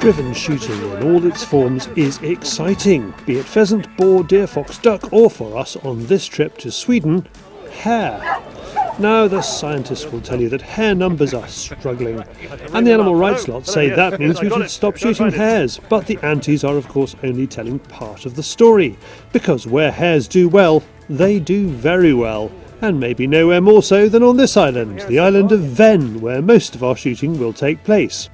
Driven shooting in all its forms is exciting, be it pheasant, boar, deer, fox, duck, or for us on this trip to Sweden, hare. Now the scientists will tell you that hare numbers are struggling, and the animal rights lot say that means we should stop shooting hares, but the antis are of course only telling part of the story, because where hares do well, they do very well, and maybe nowhere more so than on this island, the island of Ven, where most of our shooting will take place.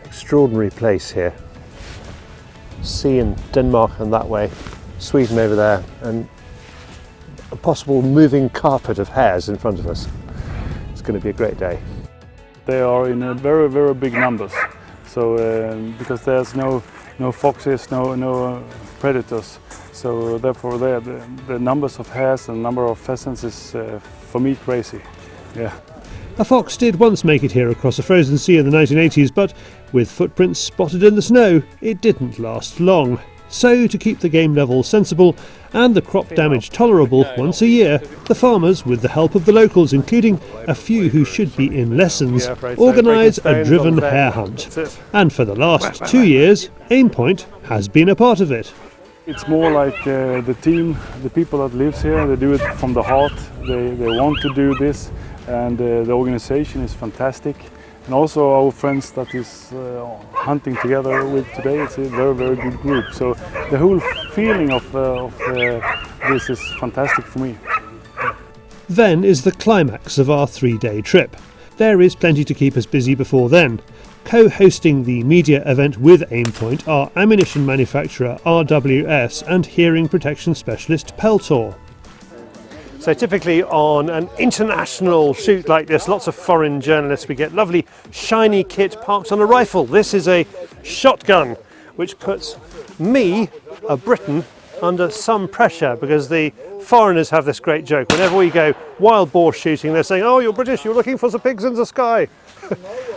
Extraordinary place here. Sea in Denmark and that way, Sweden over there, and a possible moving carpet of hares in front of us. It's going to be a great day. They are in a very, very big numbers. So because there's no foxes, no predators. So therefore the numbers of hares and number of pheasants is for me crazy. Yeah. A fox did once make it here across a frozen sea in the 1980s, but with footprints spotted in the snow, it didn't last long. So, to keep the game level sensible and the crop damage tolerable once a year, the farmers, with the help of the locals, including a few who should be in lessons, organise a driven hare hunt. And for the last 2 years, Aimpoint has been a part of it. It's more like the team, the people that lives here, they do it from the heart. They want to do this, and the organisation is fantastic. And also our friends that is hunting together with today, it's a very, very good group. So the whole feeling of this is fantastic for me. Ven is the climax of our 3-day trip. There is plenty to keep us busy before then. Co-hosting the media event with Aimpoint are ammunition manufacturer RWS and hearing protection specialist Peltor. So typically on an international shoot like this, lots of foreign journalists, we get lovely shiny kit parked on a rifle. This is a shotgun, which puts me, a Briton, under some pressure because the foreigners have this great joke. Whenever we go wild boar shooting, they're saying, "Oh, you're British, you're looking for the pigs in the sky."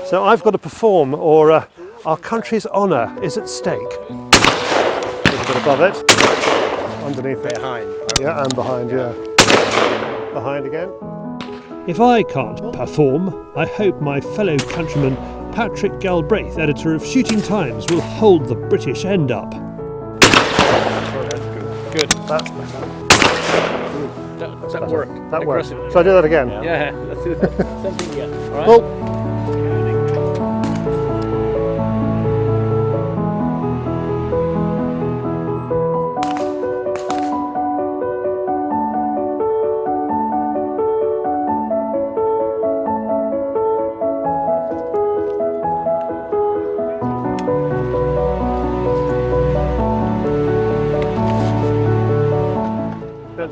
So I've got to perform, or our country's honour is at stake. A little bit above it, underneath it. Behind. Yeah, and behind, yeah. Behind again. If I can't perform, I hope my fellow countryman Patrick Galbraith, editor of Shooting Times, will hold the British end up. Good. That worked. That worked. Shall I do that again? Yeah, let's do that. Something again. All right. Well,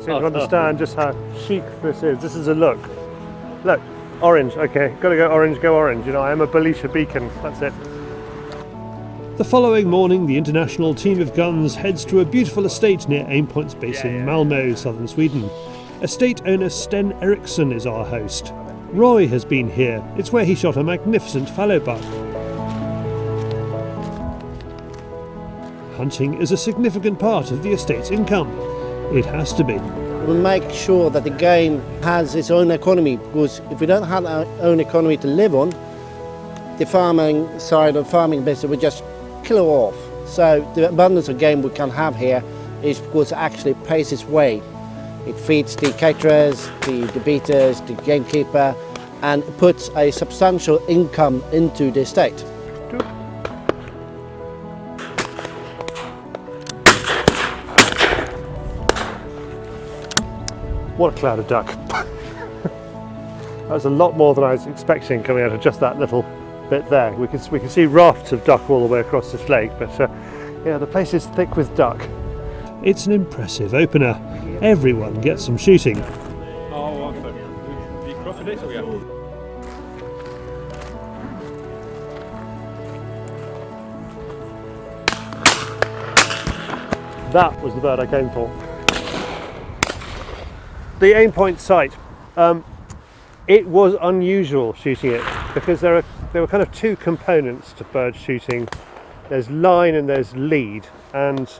to understand just how chic this is. This is a look. Look, orange, okay, gotta go orange, you know, I am a Belisha beacon, that's it. The following morning, the international team of guns heads to a beautiful estate near Aimpoint's base in Malmö, southern Sweden. Estate owner Sten Ericsson is our host. Roy has been here, it's where he shot a magnificent fallow buck. Hunting is a significant part of the estate's income. It has to be. We make sure that the game has its own economy, because if we don't have our own economy to live on, the farming side of farming business would just kill it off. So the abundance of game we can have here is because it actually pays its way. It feeds the caterers, the beaters, the gamekeeper, and puts a substantial income into the estate. What a cloud of duck. That was a lot more than I was expecting coming out of just that little bit there. We can see rafts of duck all the way across this lake, but yeah, the place is thick with duck. It's an impressive opener. Everyone gets some shooting. That was the bird I came for. The Aimpoint site, it was unusual shooting it because there were kind of two components to bird shooting. There's line and there's lead, and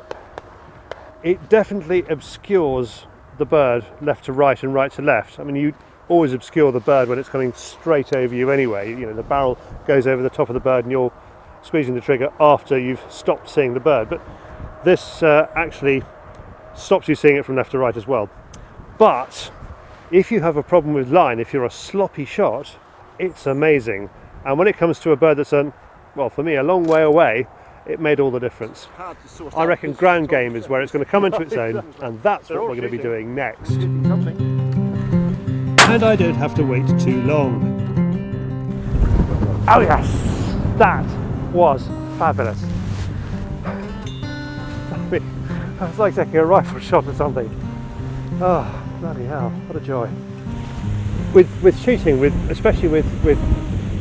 it definitely obscures the bird left to right and right to left. I mean, you always obscure the bird when it's coming straight over you anyway. You know, the barrel goes over the top of the bird and you're squeezing the trigger after you've stopped seeing the bird, but this actually stops you seeing it from left to right as well. But if you have a problem with line, if you're a sloppy shot, it's amazing. And when it comes to a bird that's, well, for me, a long way away, it made all the difference. I reckon ground game is where it's going to come into its own, and that's what we're going to be doing next. And I don't have to wait too long. Oh yes, that was fabulous. It's like taking a rifle shot or something. Oh, bloody hell, what a joy. With shooting, especially with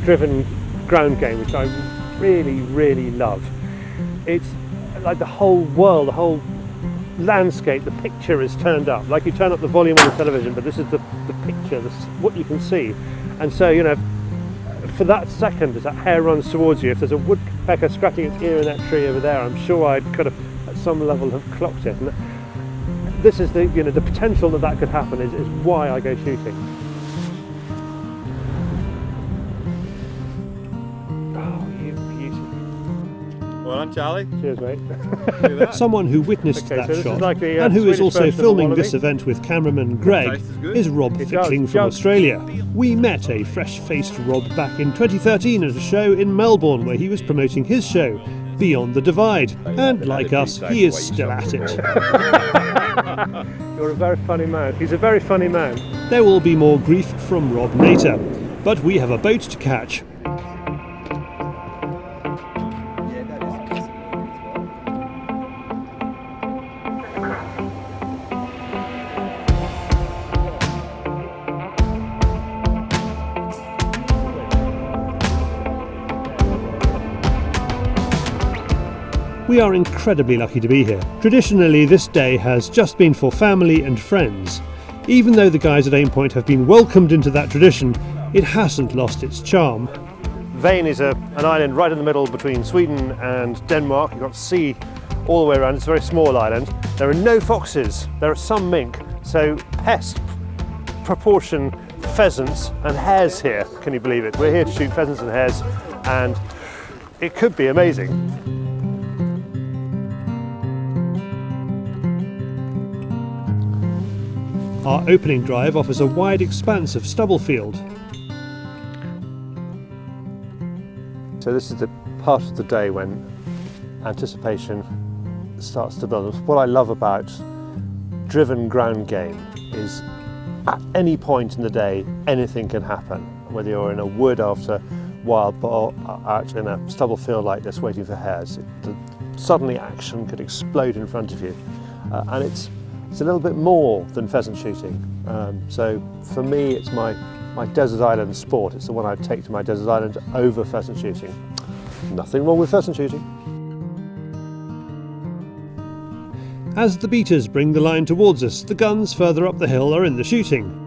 driven ground game, which I really love, it's like the whole world, the whole landscape, the picture is turned up. Like you turn up the volume on the television, but this is the picture, what you can see. And so, you know, for that second as that hare runs towards you, if there's a woodpecker scratching its ear in that tree over there, I'm sure I could have at some level have clocked it. And this is the, you know, the potential that could happen is why I go shooting. Oh, you beauty. Well done, Charlie. Cheers, mate. Someone who witnessed that so shot like the, and who is Swedish also version of E. filming Wallaby. this event with cameraman Greg is Rob Fickling from Australia. We met a fresh-faced Rob back in 2013 at a show in Melbourne where he was promoting his show, Beyond the Divide, and like us, he is still at it. You're a very funny man. He's a very funny man. There will be more grief from Rob later, but we have a boat to catch. We are incredibly lucky to be here. Traditionally, this day has just been for family and friends. Even though the guys at Aimpoint have been welcomed into that tradition, it hasn't lost its charm. Vane is an island right in the middle between Sweden and Denmark. You've got sea all the way around. It's a very small island. There are no foxes. There are some mink. So pest proportion pheasants and hares here. Can you believe it? We're here to shoot pheasants and hares, and it could be amazing. Our opening drive offers a wide expanse of stubble field. So this is the part of the day when anticipation starts to build. What I love about driven ground game is at any point in the day anything can happen. Whether you're in a wood after wild boar, out in a stubble field like this waiting for hares, suddenly action could explode in front of you, and it's a little bit more than pheasant shooting. So for me, it's my desert island sport. It's the one I'd take to my desert island over pheasant shooting. Nothing wrong with pheasant shooting. As the beaters bring the line towards us, the guns further up the hill are in the shooting.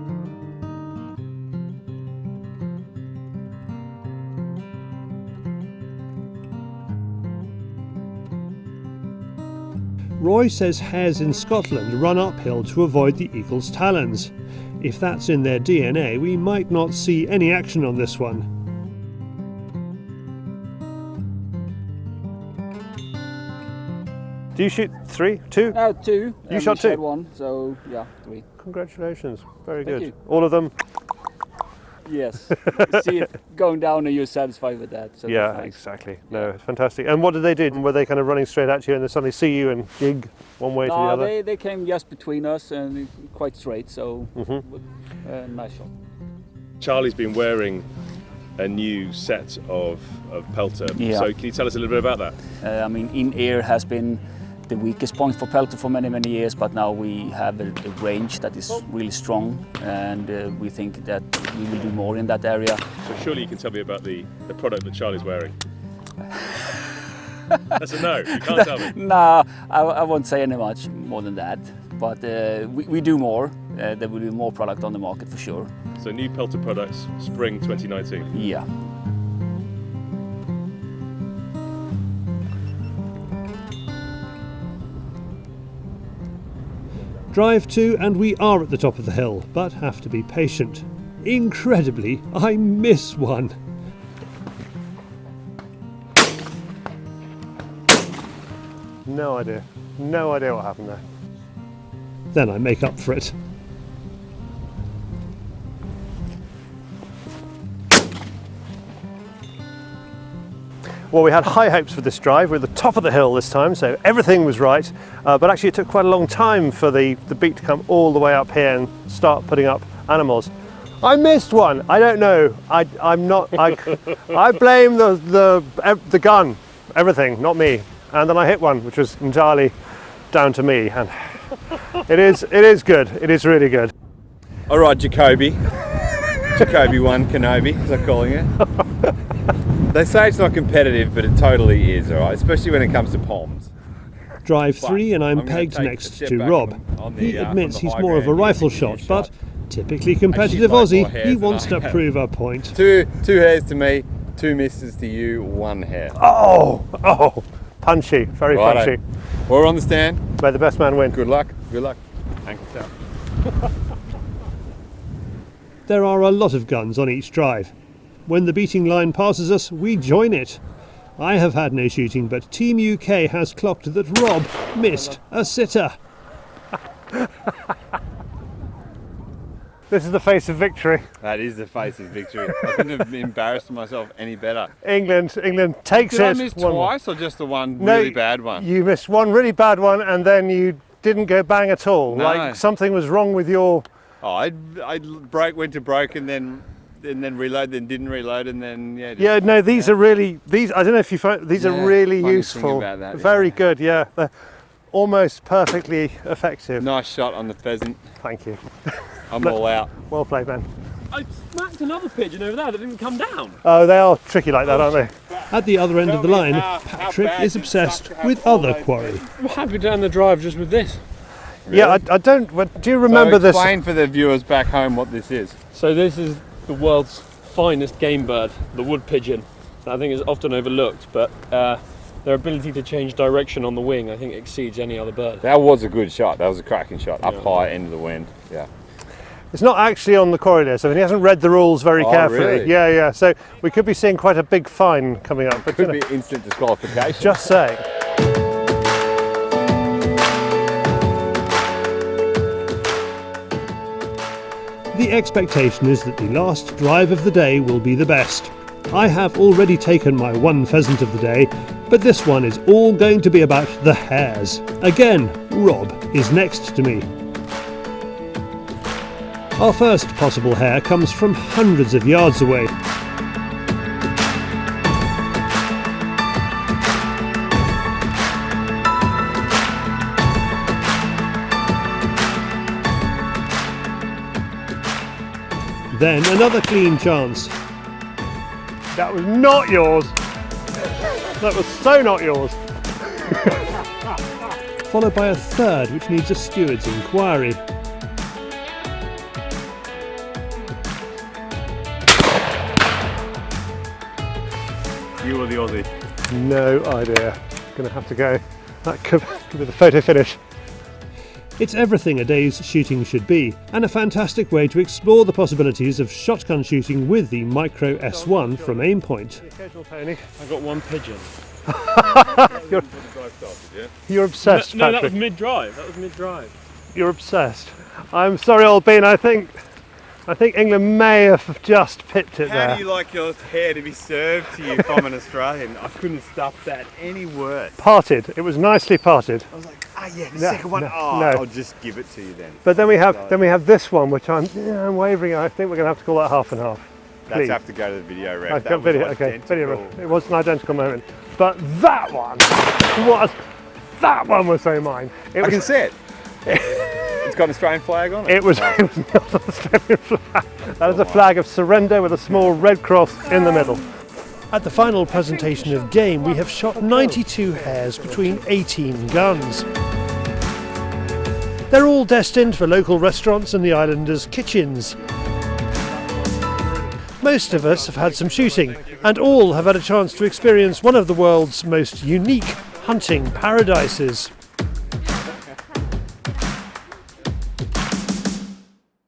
Roy says hares in Scotland run uphill to avoid the eagle's talons. If that's in their DNA, we might not see any action on this one. Do you shoot 3, 2? No, 2. You shot 2? 1, so yeah, 3. Congratulations, very Thank good. you. All of them? Yes. See it going down and you're satisfied with that. So Yeah, that's nice. exactly. No, it's fantastic. And what did they do? Were they kind of running straight at you and they suddenly see you and jig one way to the No, other? they came just between us and quite straight, so nice shot. Charlie's been wearing a new set of Peltor. Yeah. So can you tell us a little bit about that? I mean, in-ear has been the weakest point for Peltor for many years, but now we have a range that is really strong, and we think that we will do more in that area. So surely you can tell me about the product that Charlie's wearing. That's a no, you can't tell me. No, I won't say any much more than that, but we do more. There will be more product on the market for sure. So new Peltor products, spring 2019. Yeah. Drive 2 and we are at the top of the hill, but have to be patient. Incredibly, I miss one. No idea. No idea what happened there. Then I make up for it. Well, we had high hopes for this drive. We're at the top of the hill this time, so everything was right. But actually it took quite a long time for the beat to come all the way up here and start putting up animals. I missed one. I don't know. I blame the gun, everything, not me. And then I hit one, which was entirely down to me. And it is good. It is really good. All right, Jacoby. Jacoby 1 Kenobi, as I'm calling it. They say it's not competitive, but it totally is, all right, especially when it comes to palms. Drive 3 and I'm pegged next to Rob. He admits he's more of a rifle shot, but typically competitive Aussie, he wants to prove a point. Two hares to me, 2 misses to you, 1 hare. Oh, punchy, very punchy. We're on the stand. May the best man win. Good luck, good luck. Ankles out. There are a lot of guns on each drive. When the beating line passes us, we join it. I have had no shooting, but Team UK has clocked that Rob missed a sitter. This is the face of victory. That is the face of victory. I couldn't have embarrassed myself any better. England takes it. Did I miss twice or just the one really bad one? You missed one really bad one and then you didn't go bang at all. No. Like something was wrong with your... Oh, I went to broke and then reload, then didn't reload, and then these are really, I don't know if you find these are really useful. About that, very good. Yeah, they're almost perfectly effective. Nice shot on the pheasant. Thank you. I'm all out. Well played, man. I smacked another pigeon over there that didn't come down. Oh, they are tricky like that, aren't they? At the other end of the line, Patrick is obsessed with other quarry. I'm happy down the drive just with this. Really? Yeah, I don't. Do you remember this? Explain for the viewers back home what this is. So this is the world's finest game bird, the wood pigeon. I think is often overlooked, but their ability to change direction on the wing, I think, exceeds any other bird. That was a good shot. That was a cracking shot. Up high, end of the wind. Yeah. It's not actually on the quarry list. I mean, he hasn't read the rules very carefully. Really? Yeah. So we could be seeing quite a big fine coming up. But could be instant disqualification. Just saying. The expectation is that the last drive of the day will be the best. I have already taken my 1 pheasant of the day, but this one is all going to be about the hares. Again, Rob is next to me. Our first possible hare comes from hundreds of yards away. Then another clean chance. That was not yours. That was so not yours. Followed by a third, which needs a steward's inquiry. You or the Aussie? No idea. Gonna have to go. That could be the photo finish. It's everything a day's shooting should be, and a fantastic way to explore the possibilities of shotgun shooting with the Micro S1 from Aimpoint. I got 1 pigeon. You're obsessed, No, Patrick. that was mid-drive. You're obsessed. I'm sorry, old bean. I think England may have just pipped it there. How do you like your hair to be served to you if I'm an Australian? I couldn't stuff that any worse. Parted. It was nicely parted. I was like, the second one. I'll just give it to you then. But then we have this one, which I'm wavering. I think we're going to have to call that half and half. Let's have to go to the video rep. I've got video. Okay, video rep. It was an identical moment, but that one was so mine. I can see it. It's got an Australian flag on it. It was not an Australian flag. That is a flag of surrender with a small red cross in the middle. At the final presentation of game, we have shot 92 hares between 18 guns. They're all destined for local restaurants and the islanders' kitchens. Most of us have had some shooting, and all have had a chance to experience one of the world's most unique hunting paradises.